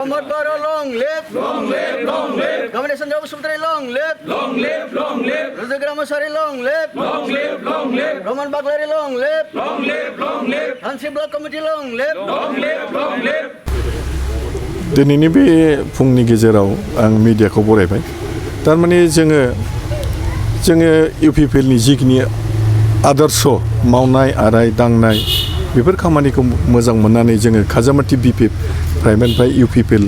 Muhammad Bara long live, long live, long live. Governor Sanjay Sutri long live, long live, long live. Razak Ramasari long live, long live, long live. Roman Baglari long live, long live, long live. Hansi Block Committee long live, long live, long live. दिनैनि बे फुंनि गेजेराव आं मिडियाखौ बरायबाय थारमाने जोङो इउपिपिएलनि जिखिनि आदर्श मावनाय आराय दांनाय बेफोर खामानिखौ मोजां मोननानै जोङो खाजामाथि प्राइभेटनिफ्राय इउपिपिएल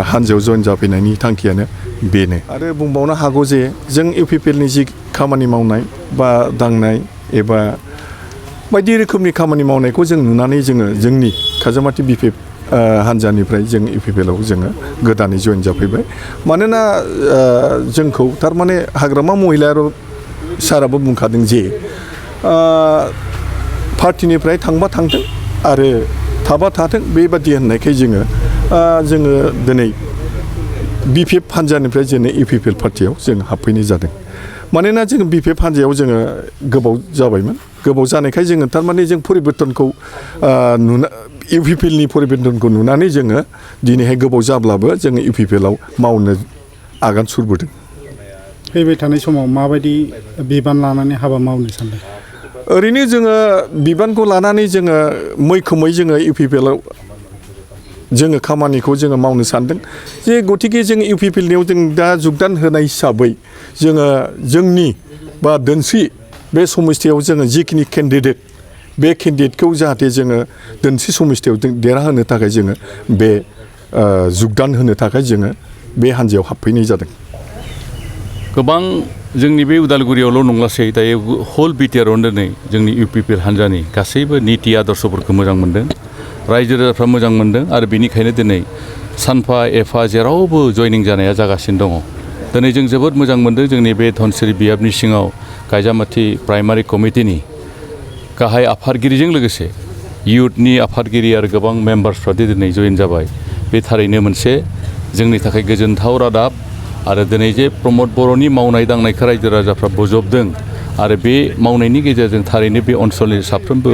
हानजायाव जइन जाफैनायनि थांखियानो बेनो आरो बुंबावनो हागौ जे जों इउपिपिएलनि जि खामानि मावनाय बा दांनाय एबा बायदि रोखोमनि खामानि मावनायखौ जों नुनानै जोंनि खाजामाथि हानजानिफ्राय जों इउपिपिएलआव जोङो गोदानै जइन जाफैबाय मानोना जोंखौ थारमाने हाग्रामा महिला साराबो बुंखादों जे पार्टिनिफ्राय थांबा थांथों आरो थाबा थाथों बेबादि होननायखाय जोङो दिनै बिपिएफ हानजानिफ्राय जोङो इउपिपिएल पार्टियाव जों हाबफैनाय जादों मानोना जों बिपिएफ हानजायाव जोङो गोबाव जाबायमोन गोबाव जानायखाय जोङो थारमाने जों परिबर्तनखौ इउपिपिएलनि परिबर्तनखौ नुनानै जोङो दिनैहाय गोबाव जाब्लाबो जोङो इउपिपिएलआव मावनो आगान सुरबोदों। फैबाय थानाय समाव माबायदि बिबान लानानै हाबा मावनो सानदों? ओरैनो जोङो बिबानखौ लानानै जोङो मैखोमै जोङो इउपिपिएलआव जोङो खामानिखौ जोङो मावनो सानदों जे गतिके जों इउपिपिएलनियाव जों दा जुगदान होनाय हिसाबै जोङो जोंनि बा दोनस्रि बे समिस्थियाव जोङो जिखिनि केन्डिडेट बे केन्डिडेटखौ जाहाथे जोङो दोनस्रि समिस्थियाव देरहाहोनो थाखाय जोङो बे जुगदान होनो थाखाय जोङो बे हानजायाव हाबफैनाय जादों। गोबां जोंनि बे उदालगुरियावल' नंलासै दायो हल बिटिआरआवनो दिनै जोंनि इउपिपिएल हानजानि गासैबो निति आदर्शफोरखौ मोजां मोनदों रायजो राजाफ्रा मोजां मोनदों आरो बेनिखायनो दिनै सानफा एफा जेरावबो जयनिं जानाया जागासिनो दङ। दिनै जों जोबोद मोजां मोनदों जोंनि बे धनसिरि बियाबनि सिङाव गायजामाथि प्राइमारि कमिटिनि गाहाय आफादगिरिजों लोगोसे इयुथनि आफादगिरि आरो गोबां मेम्बार्सफ्रा दिनै जयेन जाबाय बे थारैनो मोनसे जोंनि थाखाय गोजोनथाव रादाब आरो दिनै जे प्रमद बर'नि मावनाय दांनायखौ रायजो राजाफ्रा बजबदों आरो बे मावनायनि गेजेरजों थारैनो बे ओनसोलनि साफ्रोमबो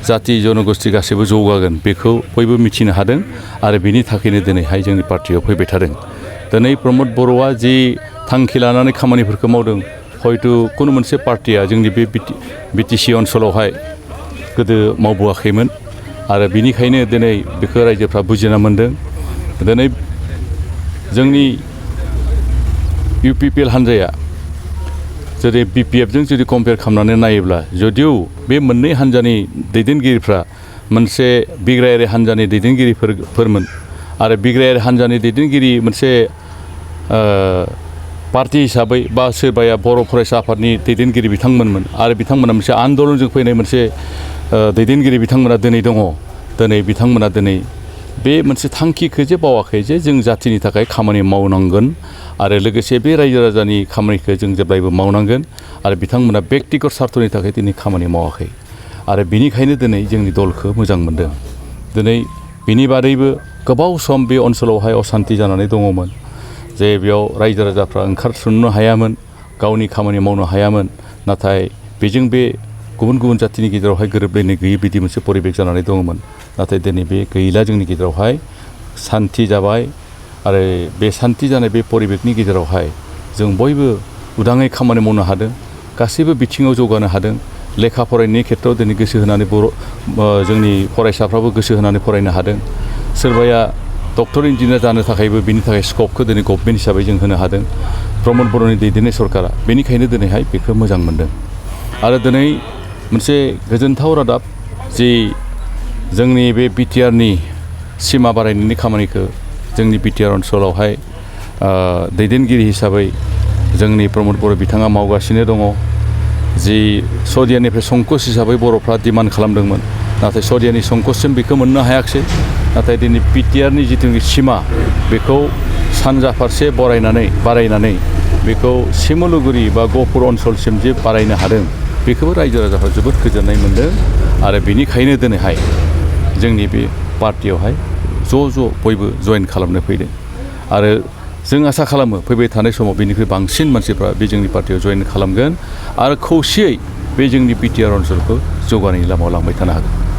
जाति जनगोष्ठी गासैबो जौगागोन बेखौ बयबो मिथिनो हादों आरो बेनि थाखायनो दिनैहाय जोंनि पार्टियाव फैबाय थादों। दिनै प्रमद बर'आ जि थांखि लानानै खामानिफोरखौ मावदों हयथ' कुनु मोनसे पार्टिया जोंनि बे बिटिसि ओनसोलावहाय गोदो मावबोआखैमोन आरो बिनिखायनो दिनै बेखौ रायजोफ्रा बुजिना मोनदों। दिनै जोंनि इउपिपिएल हानजाया जुदि बिपिएफजों जुदि कम्पेयार खालामनानै नायोब्ला जदिव बे मोननै हानजानि दैदेनगिरिफ्रा मोनसे बिग्रायारि हानजानि दैदेनगिरिफोरमोन आरो बिग्रायारि हानजानि दैदेनगिरि मोनसे पार्टी हिसाबै बा सोरबाया बर' फरायसा आफादनि दैदेनगिरि बिथांमोनमोन आरो बिथांमोना मोनसे आन्दलनजों फैनाय मोनसे दैदेनगिरि बिथांमोना दिनै दङ। दिनै बिथांमोना दिनै बे मोनसे थांखिखौ जे बावाखै जे जों जातिनि थाखाय खामानि मावनांगोन आरो लोगोसे बे रायजो राजानि खामानिखौ जों जेब्लायबो मावनांगोन आरो बिथांमोना बेक्तिगत स्वार्थनि थाखाय दिनै खामानि मावाखै आरो बेनिखायनो दिनै जोंनि दलखौ मोजां मोनदों। दिनै बिनि बादैबो गोबाव सम बे ओनसोलावहाय असान्ति जानानै दङमोन जे बेयाव रायजो राजाफ्रा ओंखारस्रुनो हायामोन गावनि खामानि मावनो हायामोन नाथाय बेजों बे गुबुन गुबुन जातिनि गेजेरावहाय गोरोबलायनाय गैयै बिदि मोनसे परिबेक जानानै दङमोन नाथाय दिनै बे गैला जोंनि गेजेरावहाय सान्ति जाबाय आरो बे सान्ति जानाय बे परिबेकनि गेजेरावहाय जों बयबो उदाङै खामानि मावनो हादों गासैबो बिथिङाव जौगानो हादों लेखा फरायनायनि खेथ्रआव दिनै गोसो होनानै जोंनि फरायसाफ्राबो गोसो होनानै फरायनो हादों सोरबाया डक्टर इन्जिनियार जानो थाखायबो बिनि थाखाय स्कपखौ दिनै गभर्नमेन्ट हिसाबै जों होनो हादों प्रमद बर'नि दैदेननाय सरकारा बेनिखायनो दिनैहाय बेखौ मोजां मोनदों आरो दिनै मोनसे गोजोनथाव रादाब जि जोंनि बे बिटिआरनि सिमा बारायनायनि खामानिखौ जोंनि बिटिआर ओनसोलावहाय दैदेनगिरि हिसाबै जोंनि प्रमद बर' बिथाङा मावगासिनो दङ जि सदियानिफ्राय संकस हिसाबै बर'फ्रा डिमान्ड खालामदोंमोन नाथाय सदियानि संकससिम बेखौ मोननो हायाखिसै नाथाय दिनै बिटिआरनि जिथुनाखि सिमा बेखौ सानजा फारसे बारायनानै बेखौ सिमलुगुरि बा गहपुर ओनसोलसिम जे बारायनो हादों बेखौबो रायजो राजाफ्रा जोबोद गोजोननाय मोनदों आरो बेनिखायनो दिनैहाय जोंनि बे पार्टियावहाय ज' बयबो जयेन खालामनो फैदों आरो जों आसा खालामो फैबाय थानाय समाव बेनिख्रुइ बांसिन मानसिफ्रा बे जोंनि पार्टियाव जयेन खालामगोन आरो खौसेयै बे जोंनि बिटिआर ओनसोलखौ जौगानायनि लामायाव लांबाय थानो हागोन।